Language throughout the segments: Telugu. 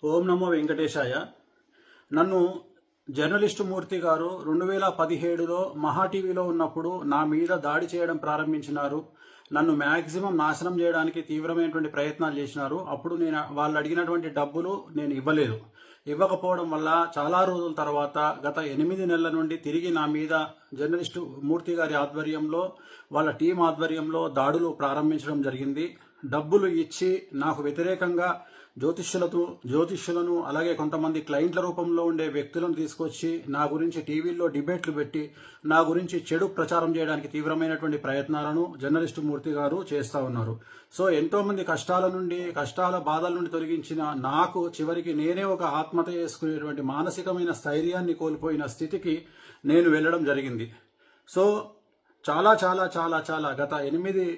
ఓం నమో వెంకటేశాయ. నన్ను జర్నలిస్టు మూర్తి గారు 2017లో మహా టీవీలో ఉన్నప్పుడు నా మీద దాడి చేయడం ప్రారంభించినారు. నన్ను మ్యాక్సిమం నాశనం చేయడానికి తీవ్రమైనటువంటి ప్రయత్నాలు చేసినారు. అప్పుడు నేను వాళ్ళు అడిగినటువంటి డబ్బులు నేను ఇవ్వకపోవడం వల్ల చాలా రోజుల తర్వాత గత 8 నెలల నుండి తిరిగి నా మీద జర్నలిస్టు మూర్తి గారి ఆధ్వర్యంలో వాళ్ళ టీం ఆధ్వర్యంలో దాడులు ప్రారంభించడం జరిగింది. డబ్బులు ఇచ్చి నాకు వ్యతిరేకంగా జ్యోతిష్యులను అలాగే కొంతమంది క్లయింట్ల రూపంలో ఉండే వ్యక్తులను తీసుకొచ్చి నా గురించి టీవీల్లో డిబేట్లు పెట్టి నా గురించి చెడు ప్రచారం చేయడానికి తీవ్రమైనటువంటి ప్రయత్నాలను జర్నలిస్టు మూర్తి గారు చేస్తూ ఉన్నారు. సో ఎంతో మంది కష్టాల బాధల నుండి తొలగించిన నాకు చివరికి నేనే ఒక ఆత్మహత్య చేసుకునేటువంటి మానసికమైన స్థైర్యాన్ని కోల్పోయిన స్థితికి నేను వెళ్ళడం జరిగింది. సో చాలా చాలా చాలా చాలా గత 8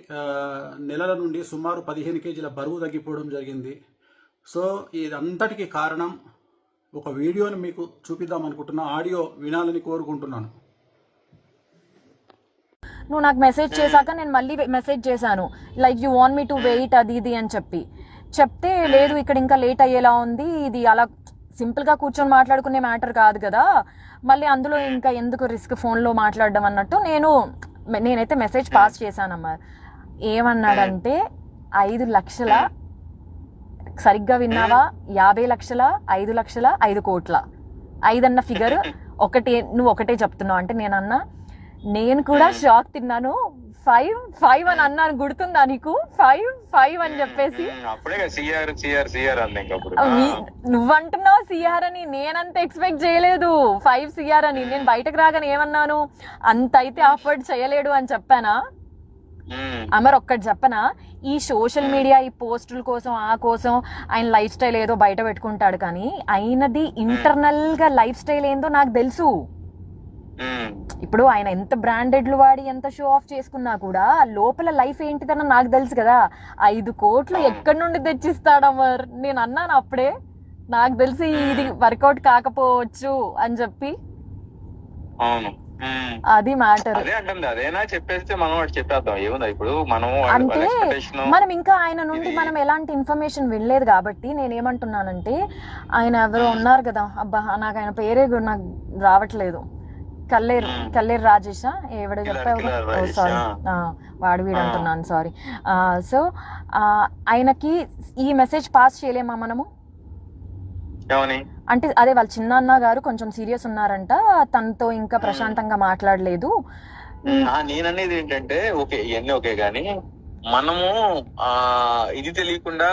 నెలల నుండి సుమారు 15 కేజీల బరువు తగ్గిపోవడం జరిగింది. సో ఇదంతటికి కారణం ఒక వీడియోని మీకు చూపిద్దాం అనుకుంటున్నా. ఆడియో వినాలని కోరుకుంటున్నాను. నువ్వు నాకు మెసేజ్ చేశాక నేను మళ్ళీ మెసేజ్ చేశాను, like you want me to wait అది ఇది అని చెప్తే లేదు ఇక్కడ ఇంకా లేట్ అయ్యేలా ఉంది, ఇది అలా సింపుల్గా కూర్చొని మాట్లాడుకునే మ్యాటర్ కాదు కదా, మళ్ళీ అందులో ఇంకా ఎందుకు రిస్క్ ఫోన్లో మాట్లాడడం అన్నట్టు నేనైతే మెసేజ్ పాస్ చేశానమ్మా. ఏమన్నాడంటే 5 లక్షల, సరిగ్గా విన్నావా, 50 లక్షల, 5 లక్షల, 5 కోట్ల, 5 అన్న ఫిగర్ నువ్వు ఒకటే చెప్తున్నావు అంటే నేను కూడా షాక్ తిన్నాను. 5 అని అన్నాను, గుర్తుందా నీకు? 5 అని చెప్పేసి నువ్వంటున్నావు సిఆర్ అని, నేనంత ఎక్స్పెక్ట్ చేయలేదు 5 సిఆర్ అని. నేను బయటకు రాగానే ఏమన్నాను, అంత అయితే అఫోర్డ్ చేయలేడు అని చెప్పానా? అమర్ ఒక్కటి చెప్పనా, ఈ సోషల్ మీడియా ఈ పోస్టుల కోసం ఆ కోసం ఆయన లైఫ్ స్టైల్ ఏదో బయట పెట్టుకుంటాడు, కానీ ఆయనది ఇంటర్నల్ గా లైఫ్ స్టైల్ ఏందో నాకు తెలుసు. ఇప్పుడు ఆయన ఎంత బ్రాండెడ్లు వాడి ఎంత షో ఆఫ్ చేసుకున్నా కూడా లోపల లైఫ్ ఏంటిదన్న నాకు తెలుసు కదా. 5 కోట్లు ఎక్కడి నుండి తెచ్చిస్తాడు అమర్? నేను అన్నాను అప్పుడే, నాకు తెలిసి ఇది వర్కౌట్ కాకపోవచ్చు అని చెప్పి. అది మ్యాటర్. అదేనా చెప్పేస్తే మనం చెప్పేద్దాం, ఏముందా ఇప్పుడు అంటే మనం ఇంకా ఆయన నుండి మనం ఎలాంటి ఇన్ఫర్మేషన్ వినలేదు కాబట్టి నేనేమంటున్నానంటే, ఆయన ఎవరో ఉన్నారు కదా, అబ్బా నాకు ఆయన పేరే నాకు రావట్లేదు, కల్లేరు రాజేషా ఎవడో చెప్పావు, సారీ వాడు వీడు అంటున్నాను, సారీ. సో ఆయనకి ఈ మెసేజ్ పాస్ చేయలేమా మనము? అంటే అదే వాళ్ళ చిన్న గారు కొంచెం సీరియస్ ఉన్నారంట, తనతో ఇంకా ప్రశాంతంగా మాట్లాడలేదు. నేననేది ఏంటంటే ఓకే ఇవన్నీ ఓకే గానీ మనము ఇది తెలియకుండా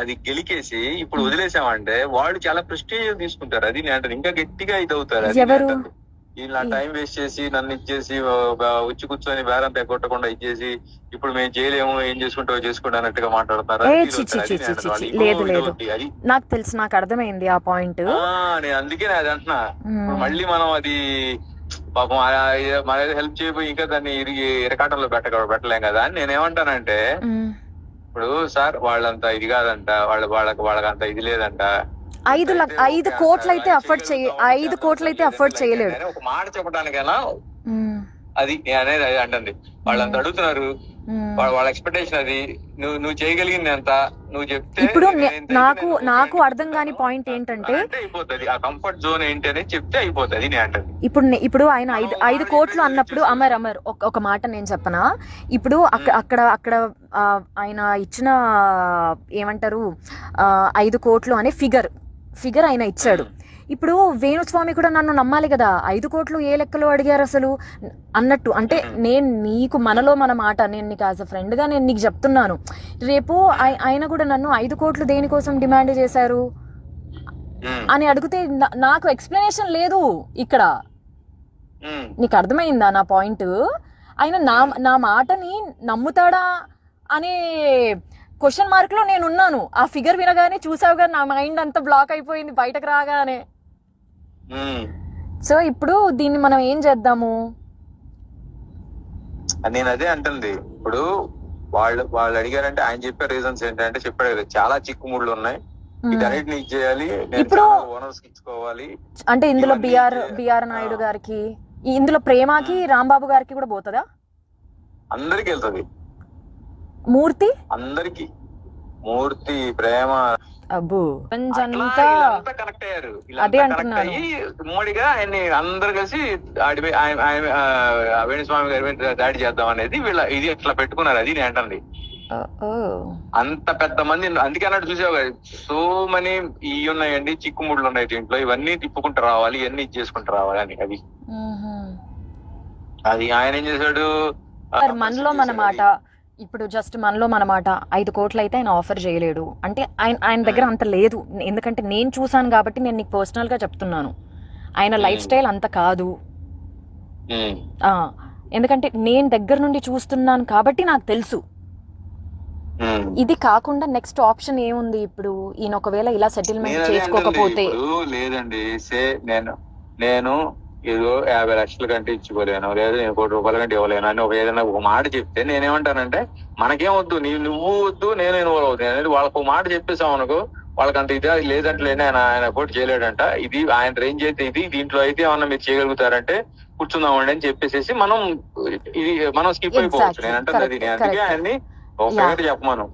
అది గెలికేసి ఇప్పుడు వదిలేసామంటే వాళ్ళు చాలా ప్రెస్టీజ్ తీసుకుంటారు. అది నేను ఇంకా గట్టిగా ఇది అవుతారు. ఇలా టైం వేస్ట్ చేసి నన్ను ఇచ్చేసి వచ్చి కూర్చొని బేరం కొట్టకుండా ఇచ్చేసి ఇప్పుడు మేము చేయలేము, ఏం చేసుకుంటావో చేసుకోండి అన్నట్టుగా మాట్లాడతారు. నాకు తెలుసు, నాకు అర్థమైంది ఆ పాయింట్. అందుకే అది అంటున్నా, మళ్ళీ మనం అది పాపం మన హెల్ప్ చేయబోయి ఇంకా దాన్ని ఇరకాటంలో పెట్టలేం కదా అని నేనేమంటానంటే, ఇప్పుడు సార్ వాళ్ళంతా ఇది కాదంట, వాళ్ళకంత ఇది లేదంట, 5 కోట్లు అయితే అఫోర్డ్ చేయలేడు. ఒక మాట చెప్పడానికైనా అది అనేది అంటుంది. వాళ్ళంతా అడుగుతున్నారు, వాళ్ళ ఎక్స్పెక్టేషన్ అది. నువ్వు చేయగలిగింది ఎంత నువ్వు చెప్తే. ఇప్పుడు నాకు అర్థం కాని పాయింట్ ఏంటంటే, అయిపోతుంది ఆ కంఫర్ట్ జోన్ ఏంటి అనేది చెప్తే అయిపోతుంది నేను అంటుంది. ఇప్పుడు ఆయన 5 కోట్లు అన్నప్పుడు అమర్ ఒక మాట నేను చెప్పనా, ఇప్పుడు అక్కడ ఆయన ఇచ్చిన ఏమంటారు 5 కోట్లు అనే ఫిగర్ ఆయన ఇచ్చాడు. ఇప్పుడు వేణుస్వామి కూడా నన్ను నమ్మాలి కదా, 5 కోట్లు ఏ లెక్కలో అడిగారు అసలు అన్నట్టు. అంటే నేను నీకు మనలో మన మాట, నేను నీకు యాజ్ అ ఫ్రెండ్ గా నేను నీకు చెప్తున్నాను, రేపు ఆయన కూడా నన్ను 5 కోట్లు దేనికోసం డిమాండ్ చేశారు అని అడిగితే నాకు ఎక్స్ప్లెనేషన్ లేదు ఇక్కడ. నీకు అర్థమైందా నా పాయింట్? ఆయన నా మాటని నమ్ముతాడా అనే క్వశ్చన్ మార్క్ లో నేను ఉన్నాను. ఆ ఫిగర్ వినగానే చూసావు కదా, నా మైండ్ అంతా బ్లాక్ అయిపోయింది బయటకు రాగానే. సో ఇప్పుడు దీన్ని మనం ఏం చేద్దాము? నేను అదే అంటుంది. ఇప్పుడు వాళ్ళు అడిగారంటే ఆయన చెప్పే రీజన్స్ ఏంటంటే చెప్పాడు కదా, చాలా చిక్కుముళ్ళు ఉన్నాయి, వీటన్నిటిని ఇచ్చేయాలి, ఇప్పుడు ఓనర్స్ ఇచ్చుకోవాలి. అంటే ఇందులో బిఆర్ నాయుడు గారికి, ఇందులో ప్రేమకి రాంబాబు గారికి కూడా పోతుందా? అందరికి వెళ్తుంది. మూర్తి అందరికి, మూర్తి, ప్రేమ, అబ్బో అట్లా అంతా వీళ్ళంతా కనెక్ట్ అయ్యారు. అదే వీళ్ళంతా కనెక్ట్ అంటున్నాను. అయ్యి ఉమ్మడిగా ఆయన్ని అందరు కలిసి వేణుస్వామి గారి మీద దాడి చేద్దాం అనేది ఇది ఇట్లా పెట్టుకున్నారు. అది నేను అంటుంది. ఓ అంత పెద్ద మంది, అందుకే అన్నట్టు చూసావు కదా, సో మనీ ఇవి ఉన్నాయండి, చిక్కుముళ్ళు ఉన్నాయి దీంట్లో, ఇవన్నీ తిప్పుకుంటూ రావాలి, ఇవన్నీ ఇది చేసుకుంటూ రావాలి అని. అది ఆయన ఏం చేశాడు, మనలో మన మాట, ఇప్పుడు జస్ట్ మనలో మన మాట 5 కోట్లు అయితే ఆయన ఆఫర్ చేయలేడు అంటే ఆయన దగ్గర అంత లేదు. ఎందుకంటే నేను చూసాను కాబట్టి నేను నీకు పర్సనల్ గా చెప్తున్నాను. ఆయన లైఫ్ స్టైల్ అంత కాదు. ఎందుకంటే నేను దగ్గర నుండి చూస్తున్నాను కాబట్టి నాకు తెలుసు. ఇది కాకుండా నెక్స్ట్ ఆప్షన్ ఏముంది ఇప్పుడు? ఈయన ఒకవేళ ఇలా సెటిల్మెంట్ చేసుకోకపోతే లేదండి, నేను ఏదో 50 లక్షల కంటే ఇచ్చిపోలేను, లేదా నేను 1 కోటి రూపాయల కంటే ఇవ్వలేను అని ఏదైనా ఒక మాట చెప్తే నేనేమంటానంటే, మనకేం వద్దు, నువ్వు వద్దు, నేను ఇన్వాల్వ్ అవుతాను అనేది వాళ్ళకు ఒక మాట చెప్పేసాం అనుకో, వాళ్ళకంత ఇదే లేదంటే ఆయన పోటీ చేయలేడంట, ఇది ఆయన రేంజ్ అయితే ఇది, దీంట్లో అయితే ఏమన్నా మీరు చేయగలుగుతారంటే కూర్చుందామండి అని చెప్పేసి మనం స్కిప్ అయిపోవచ్చు. నేను అంటే అది అందుకే ఆయన్ని చెప్పమను,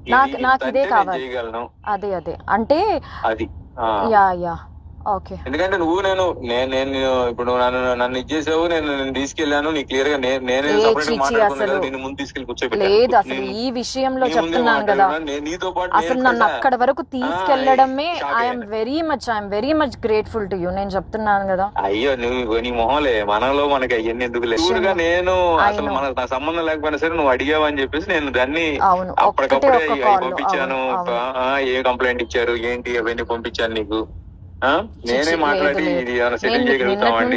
నాకు ఇదే కావాలి, చేయగలను. అదే అంటే అది ఓకే. ఎందుకంటే నేను ఇప్పుడు నన్ను ఇచ్చేసావు, నేను తీసుకెళ్లాను, నీ క్లియర్ గా నేనే ముందు తీసుకెళ్లి లేదు అసలు ఈ విషయంలో చెప్తున్నాను కదా, నీతో పాటు అసలు నన్ను అక్కడ వరకు తీసుకెళ్లడమే I'm very much grateful to you. నేను చెప్తున్నాను కదా. అయ్యో నీ మొహంలే, మనలో మనకి అవన్నీ ఎందుకు లేదు. నేను అసలు నా సంబంధం లేకపోయినా సరే నువ్వు అడిగావని చెప్పేసి నేను దాన్ని అప్పటికప్పుడే పంపించాను. ఏ కంప్లైంట్ ఇచ్చారు ఏంటి అవన్నీ పంపించాను నీకు. నేనే మాట్లాడి ఇది సెటిల్ చేయగలుగుతామండి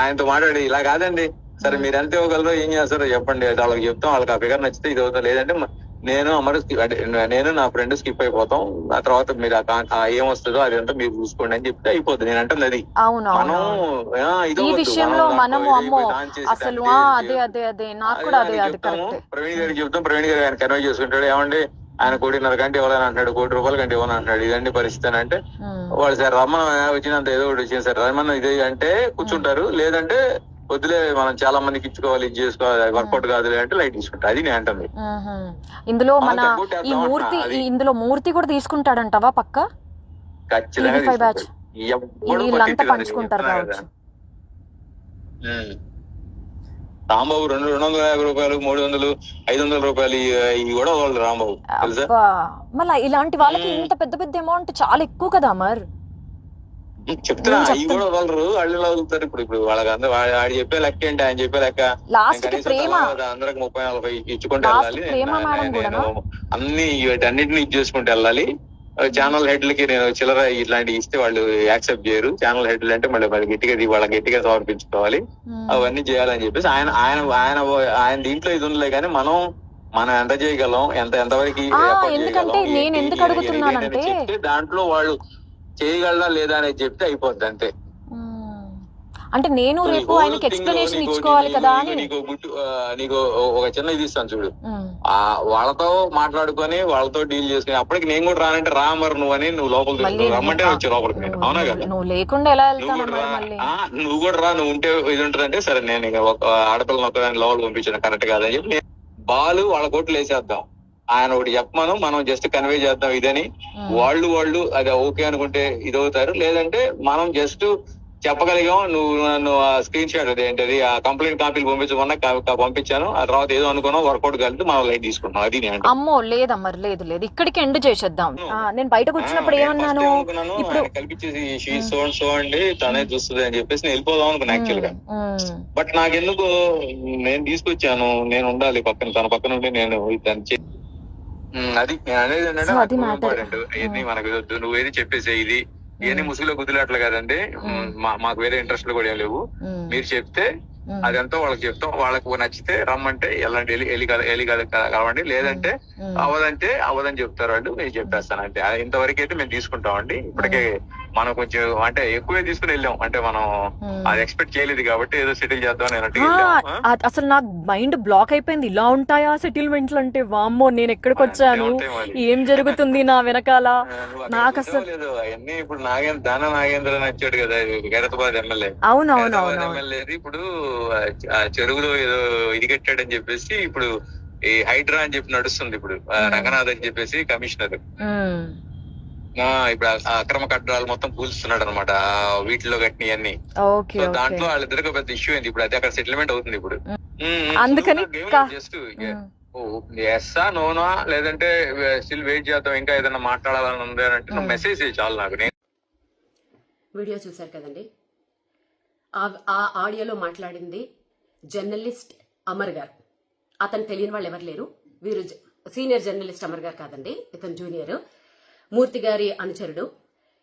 ఆయనతో మాట్లాడి, ఇలా కాదండి సరే మీరు ఎంత ఇవ్వగలరో ఏం చేస్తారో చెప్పండి, వాళ్ళకి చెప్తాం, వాళ్ళకి ఆ ఫిగర్ నచ్చితే ఇది అవుతాం, లేదంటే నేను నా ఫ్రెండ్ స్కిప్ అయిపోతాం, ఆ తర్వాత మీరు ఏమొస్తుందో అదంతా మీరు చూసుకోండి అని చెప్తే అయిపోతుంది. నేను అంటే అది ఈ విషయంలో మనము అమ్మో అసలు ప్రవీణ్ గారికి చెప్తాం, ప్రవీణ్ గారు ఆయన కన్వే చేసుకుంటాడు, ఏమండి ఆయన 1.5 కోటి కంటే ఇవ్వాలని అంటున్నాడు, 1 కోటి రూపాయల కంటే ఇవ్వని అంటున్నాడు, ఇదండి పరిస్థితి అని అంటే, వాళ్ళు సార్ రమ్మను వచ్చినంత ఏదో ఒకటి వచ్చింది సార్ రమ్మను ఇది అంటే కూర్చుంటారు, లేదంటే వద్దులే మనం చాలా మందికి ఇచ్చుకోవాలి, ఇది చేసుకోవాలి, వర్కౌట్ కాదులే అంటే లైట్ తీసుకుంటారు. అది నేను అంటుంది. ఇందులో ఇందులో మూర్తి కూడా తీసుకుంటాడంటావా? పక్క ఖచ్చితంగా వీళ్ళంతా పంచుకుంటారు కావచ్చు. రాంబాబు 250 రూపాయలు, 300, 500 రూపాయలు ఇవి కూడా వాళ్ళు రాంబాబు తెలుసా. మళ్ళీ ఇలాంటి వాళ్ళకి ఇంత పెద్ద పెద్ద అమౌంట్ చాలా ఎక్కువ కదా మరి. చెప్తున్నా అవి కూడా వాళ్ళు అళ్ళు వదులుతారు. ఇప్పుడు వాళ్ళకి అందరూ వాడు చెప్పే లెక్క ఏంటి, ఆయన చెప్పే లెక్క అందరికి 30-40 ఇచ్చుకుంటూ వెళ్ళాలి, నేను అన్ని వీటన్నిటిని ఇది చేసుకుంటూ వెళ్ళాలి. ఛానల్ హెడ్లకి నేను చిల్లర ఇట్లాంటివి ఇస్తే వాళ్ళు యాక్సెప్ట్ చేయరు. ఛానల్ హెడ్లు అంటే మళ్ళీ వాళ్ళకి గట్టిగా సమర్పించుకోవాలి, అవన్నీ చేయాలని చెప్పేసి ఆయన దీంట్లో ఇది ఉండలే. కానీ మనం ఎంత చేయగలం, ఎంతవరకు చెప్తే దాంట్లో వాళ్ళు చేయగలరా లేదా అనేది చెప్తే అయిపోద్ది అంతే. అంటే నేను రేపు ఆయనకి ఎక్స్ప్లెనేషన్ ఇచ్చుకోవాలి కదా అని. నీకు ఒక చిన్న ఇది ఇస్తాను చూడు, వాళ్ళతో మాట్లాడుకొని వాళ్ళతో డీల్ చేసుకుని అప్పటికి నేను కూడా రానంటే రా మరి నువ్వు లోపలికి రమ్మంటే వచ్చి లోపలికి నేను, అవునా కదా? నువ్వు లేకుండా ఎలా నువ్వు కూడా రా, నువ్వు ఉంటే ఇది ఉంటుందంటే సరే నేను ఇక ఒక ఆడపిల్లని ఒకదాన్ని లోపలికి పంపించాను కరెక్ట్ కాదని చెప్పి బాలు వాళ్ళ కోట్లు వేసేద్దాం, ఆయన ఒకటి చెప్పమను, మనం జస్ట్ కన్వే చేద్దాం ఇదని. వాళ్ళు అది ఓకే అనుకుంటే ఇదవుతారు, లేదంటే మనం జస్ట్ చెప్పగలిగాం, నువ్వు నన్ను స్క్రీన్ షాట్ అదేంటది ఆ కంప్లైంట్ కాపీలు పంపించమన్నా పంపించాను, ఆ తర్వాత ఏదో అనుకున్నాం వర్కౌట్ కలిపి మనం లైట్ తీసుకుంటాం. అది అమ్మో లేదమ్మా లేదు ఇక్కడికి ఎండ్ చేసేద్దాం. నేను బయటకు వచ్చినప్పుడు ఏమన్నాను, ఇప్పుడు కల్పించేసి సో అండి తనే చూస్తుంది అని చెప్పేసి నేను వెళ్ళిపోదాం అనుకున్నా యాక్చువల్ గా. బట్ నాకెందుకు నేను తీసుకొచ్చాను, నేను ఉండాలి పక్కన, తన పక్కన ఉండి నేను అది నేను అనేది ఏంటంటే మనకు వద్దు, నువ్వేది చెప్పేసే ఇది ఇవన్నీ ముసుగులో గుద్దులాట్లు కదండి, మాకు వేరే ఇంట్రెస్ట్లు కూడా ఏం లేవు, మీరు చెప్తే అదంతా వాళ్ళకి చెప్తాం, వాళ్ళకు నచ్చితే రమ్మంటే వెళ్ళి కలవండి, లేదంటే అవదని చెప్తారు వాళ్ళు, నేను చెప్పేస్తాను అంటే. ఇంతవరకు అయితే మేము తీసుకుంటామండి. ఇప్పటికే మనం కొంచెం అంటే ఎక్కువే తీసుకుని వెళ్ళాం, అంటే మనం అది ఎక్స్పెక్ట్ చేయలేదు కాబట్టి ఏదో సెటిల్ చేద్దాం నేను. అసలు నాకు మైండ్ బ్లాక్ అయిపోయింది, ఇలా ఉంటాయా సెటిల్మెంట్లు అంటే. వామ్మో నేను ఎక్కడికి వచ్చాను, ఏం జరుగుతుంది నా వెనకాల నాకు అసలు అవన్నీ. ఇప్పుడు నాగేంద్ర వచ్చాడు కదా గైరతాబాద్ ఎమ్మెల్యే, అవునవును ఎమ్మెల్యే ఇప్పుడు చెరువులో ఏదో ఇది కట్టాడని చెప్పేసి ఇప్పుడు ఈ హైడ్రా అని చెప్పి నడుస్తుంది ఇప్పుడు, రంగనాథ్ అని చెప్పేసి కమిషనర్. ఇప్పుడు ఆ అక్రమ కట్టడాలు మొత్తం కూల్స్తున్నాడు అనమాట, వీటిలో కట్టినవన్నీ. ఓకే సో ఓకే దాంట్లో వాళ్ళిద్దరికి పెద్ద ఇష్యూ అయింది. ఇప్పుడు అది అక్కడ సెటిల్మెంట్ అవుతుంది ఇప్పుడు. అందుకని జస్ట్ ఎస్సా నోనా లేదంటే స్టిల్ వెయిట్ చేద్దాం, ఇంకా ఏదైనా మాట్లాడాలని ఉంది అని అంటే నువ్వు మెసేజ్ చేయి చాలు నాకు. నేను వీడియో చూశారు కదండి. ఆ ఆడియోలో మాట్లాడింది జర్నలిస్ట్ అమర్ గారు. అతను తెలియని వాళ్ళు ఎవరు లేరు. వీరు సీనియర్ జర్నలిస్ట్ అమర్ గారు కాదండి, ఇతను జూనియర్. మూర్తి గారి అనుచరుడు.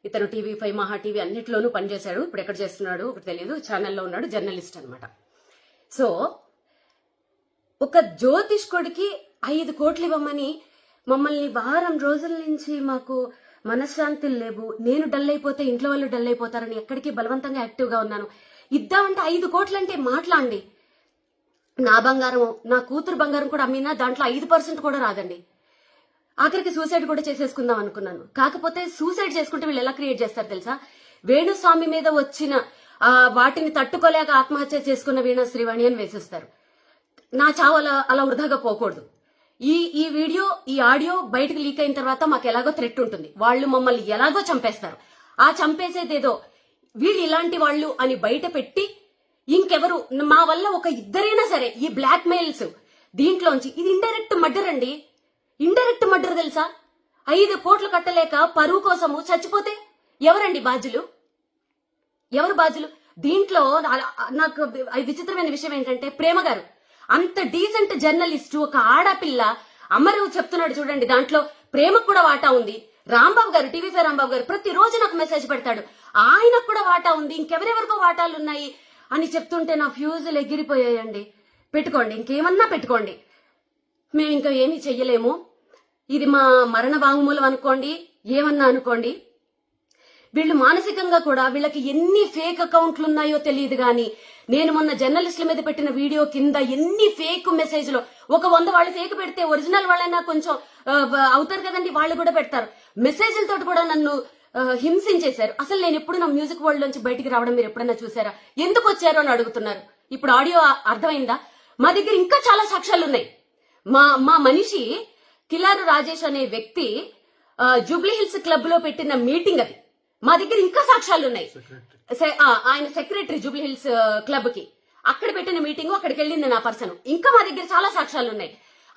ఇతను TV5 మహా టీవీ అన్నిట్లోనూ పనిచేశాడు. ఇప్పుడు ఎక్కడ చేస్తున్నాడు ఒకటి తెలియదు, ఛానల్లో ఉన్నాడు, జర్నలిస్ట్ అనమాట. సో ఒక జ్యోతిష్కుడికి 5 కోట్లు ఇవ్వమని మమ్మల్ని వారం రోజుల నుంచి మాకు మనశ్శాంతులు లేవు, నేను డల్ అయిపోతే ఇంట్లో వాళ్ళు డల్ అయిపోతారని ఎక్కడికి బలవంతంగా యాక్టివ్గా ఉన్నాను. ఇద్దామంటే 5 కోట్లు అంటే మాట్లాడండి. నా బంగారం, నా కూతురు బంగారం కూడా అమ్మినా దాంట్లో 5% కూడా రాదండి. ఆఖరికి సూసైడ్ కూడా చేసేసుకుందాం అనుకున్నాను. కాకపోతే సూసైడ్ చేసుకుంటే వీళ్ళు ఎలా క్రియేట్ చేస్తారు తెలుసా? వేణుస్వామి మీద వచ్చిన వాటిని తట్టుకోలేక ఆత్మహత్య చేసుకున్న వీణా శ్రీవాణి అని వేసేస్తారు. నా చావు అలా వృధాగా పోకూడదు. ఈ వీడియో, ఈ ఆడియో బయటకు లీక్ అయిన తర్వాత మాకు ఎలాగో థ్రెట్ ఉంటుంది. వాళ్ళు మమ్మల్ని ఎలాగో చంపేస్తారు. ఆ చంపేసేదేదో వీళ్ళు ఇలాంటి వాళ్ళు అని బయట పెట్టి ఇంకెవరు మా వల్ల ఒక ఇద్దరైనా సరే ఈ బ్లాక్ మెయిల్స్ దీంట్లోంచి, ఇది ఇండైరెక్ట్ మర్డర్ అండి. ఇండైరెక్ట్ మర్డర్ తెలుసా? 5 కోట్లు కట్టలేక పరువు కోసము చచ్చిపోతే ఎవరండి బాధ్యులు? ఎవరు బాధ్యులు? దీంట్లో నాకు విచిత్రమైన విషయం ఏంటంటే, ప్రేమ గారు అంత డీసెంట్ జర్నలిస్ట్, ఒక ఆడపిల్ల అమరు చెప్తున్నాడు చూడండి, దాంట్లో ప్రేమకు కూడా వాటా ఉంది. రాంబాబు గారు, TV5 రాంబాబు గారు ప్రతిరోజు నాకు మెసేజ్ పెడతాడు, ఆయనకు కూడా వాటా ఉంది, ఇంకెవరెవరికో వాటాలు ఉన్నాయి అని చెప్తుంటే నా ఫ్యూజులు ఎగిరిపోయాయండి. పెట్టుకోండి, ఇంకేమన్నా పెట్టుకోండి, మేము ఇంకా ఏమీ చెయ్యలేము. ఇది మా మరణ వాంగ్మూలం అనుకోండి, ఏమన్నా అనుకోండి. వీళ్ళు మానసికంగా కూడా, వీళ్ళకి ఎన్ని ఫేక్ అకౌంట్లు ఉన్నాయో తెలియదు గాని, నేను మొన్న జర్నలిస్టుల మీద పెట్టిన వీడియో కింద ఎన్ని ఫేక్ మెసేజ్లు, ఒక 100 వాళ్ళు ఫేక్ పెడితే ఒరిజినల్ వాళ్ళైనా కొంచెం అవుతారు కదండి, వాళ్ళు కూడా పెడతారు. మెసేజ్లతో కూడా నన్ను హింసించేశారు. అసలు నేను ఎప్పుడు నా మ్యూజిక్ వరల్డ్ నుంచి బయటికి రావడం మీరు ఎప్పుడైనా చూసారా? ఎందుకు వచ్చారు అని అడుగుతున్నారు. ఇప్పుడు ఆడియో అర్థమైందా? మా దగ్గర ఇంకా చాలా సాక్ష్యాలు ఉన్నాయి. మా మనిషి కిలారు రాజేష్ అనే వ్యక్తి జూబ్లీ హిల్స్ క్లబ్ లో పెట్టిన మీటింగ్ అది. మా దగ్గర ఇంకా సాక్ష్యాలు ఉన్నాయి. ఆయన సెక్రటరీ జూబ్లీ హిల్స్ క్లబ్ కి, అక్కడ పెట్టిన మీటింగ్, అక్కడికి వెళ్ళింది నా పర్సన్. ఇంకా మా దగ్గర చాలా సాక్ష్యాలు ఉన్నాయి.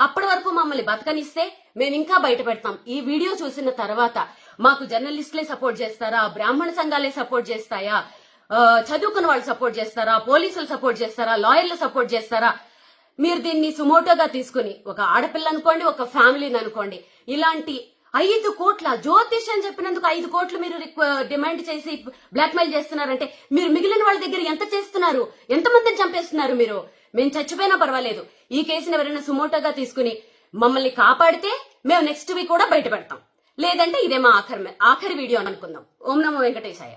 అప్పటి వరకు మమ్మల్ని బతకనిస్తే మేము ఇంకా బయట పెడతాం. ఈ వీడియో చూసిన తర్వాత మాకు జర్నలిస్టులే సపోర్ట్ చేస్తారా, బ్రాహ్మణ సంఘాలే సపోర్ట్ చేస్తాయా, చదువుకున్న వాళ్ళు సపోర్ట్ చేస్తారా, పోలీసులు సపోర్ట్ చేస్తారా, లాయర్లు సపోర్ట్ చేస్తారా? మీరు దీన్ని సుమోటోగా తీసుకుని, ఒక ఆడపిల్ల అనుకోండి, ఒక ఫ్యామిలీని అనుకోండి, ఇలాంటి 5 కోట్ల జ్యోతిష్ అని చెప్పినందుకు 5 కోట్లు మీరు డిమాండ్ చేసి బ్లాక్ మెయిల్ చేస్తున్నారంటే, మీరు మిగిలిన వాళ్ళ దగ్గర ఎంత చేస్తున్నారు? ఎంతమందిని చంపేస్తున్నారు మీరు? మేము చచ్చిపోయినా పర్వాలేదు, ఈ కేసుని ఎవరైనా సుమోటోగా తీసుకుని మమ్మల్ని కాపాడితే మేము నెక్స్ట్ వీక్ కూడా బయట పెడతాం. లేదంటే ఇదే మా ఆఖరి వీడియో అని అనుకుందాం. ఓం నమో వెంకటేశాయ.